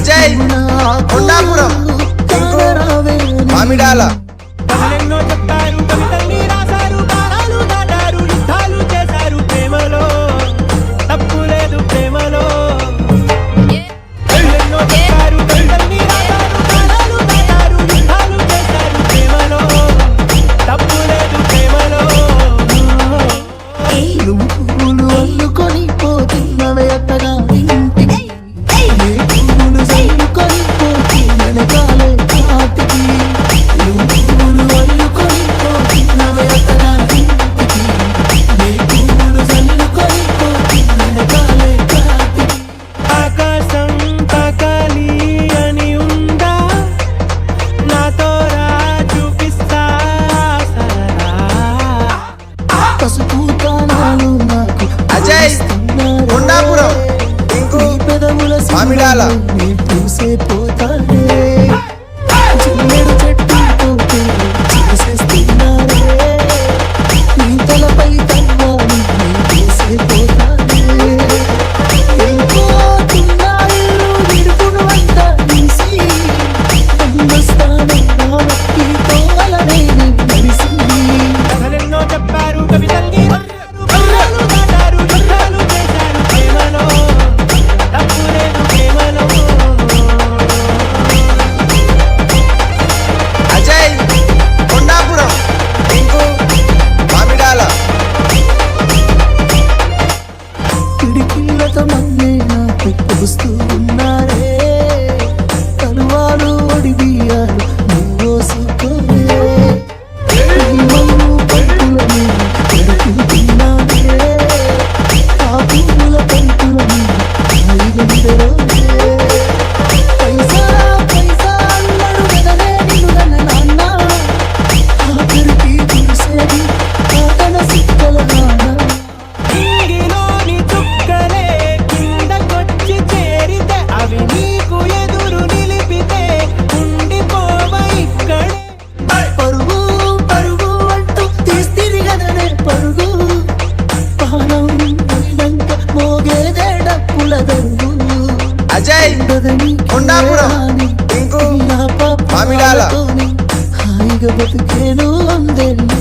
అజయ్ కొండాపురం మామిడాల కమలెన్నో చెప్పారు కవితల్ని రాశారు కాలాలు దాటారు యుద్ధాలు చేశారు ప్రేమలో తప్పు లేదు ప్రేమలో కమలెన్నో చెప్పారు కవితల్ని రాశారు కాలాలు దాటారు యుద్ధాలు చేశారు ప్రేమలో తప్పు లేదు ప్రేమలో పువ్వులు అల్లుకొని పోతున్నవే అత్తగా ఇంటికి పువ్వులు చల్లుకొని పోతున్న కాలే కాటికి పువ్వులు అల్లుకొని పోతున్నవే అత్తగా ఇంటికి పువ్వులు చల్లుకొని పోతున్న కాలే కాటికి ఆకాశం తాకాలి అని ఉందా నాతో రా చూపిస్తా సరదా పసుపు తానాలు నాకు అజయ్ కొండాపురం పెదవుల మామిడాల పూసే పోతానే చిన్నడు చెట్టు చేసేస్తున్నారే నీ తలపై తన్నాను పూసే పోతానే వెళ్ళిపోతున్నాయి విడుపును అంతా తీసి అందస్తాను ఈ తోలనే మనిషి కథలెన్నో చెప్పారు కవితల్ని కర్రలు దాటారు యుద్ధాలు చేశారు ప్రేమలో తప్పు లేదు ప్రేమలో అజయ్ కొండాపురం మామిడాల పిడికిళ్ళతో మన్నే నాకు కొలుస్తూ ఉన్నారే కనువాలు ఒడి బియ్యాలు నువ్వోసుకోవే మన్ను పంతులని ఎడుకుంటున్నానే ఆ పువ్వుల పంతులని హాయిగందరోనే పైసా పైసా అన్నాడు కదనే నిన్ను నన్న నాన్న ఆఖరికి కురిసేది ఆటన సిక్కల నాన్న ఇంగిలోని చుక్కలే కిందకొచ్చి చేరితే అవి నీకు ఎదురు నిలిపితే ఉండిపోవ ఇక్కడే పరుగు పరుగు అంటూ తీస్తిరి గదనే పరుగు పానం పోయినంక మోగేదే డప్పుల దరుగు అజయ్ గదని కొండాపురం మామిడాల హాయిగా బతికేను అందెల్లు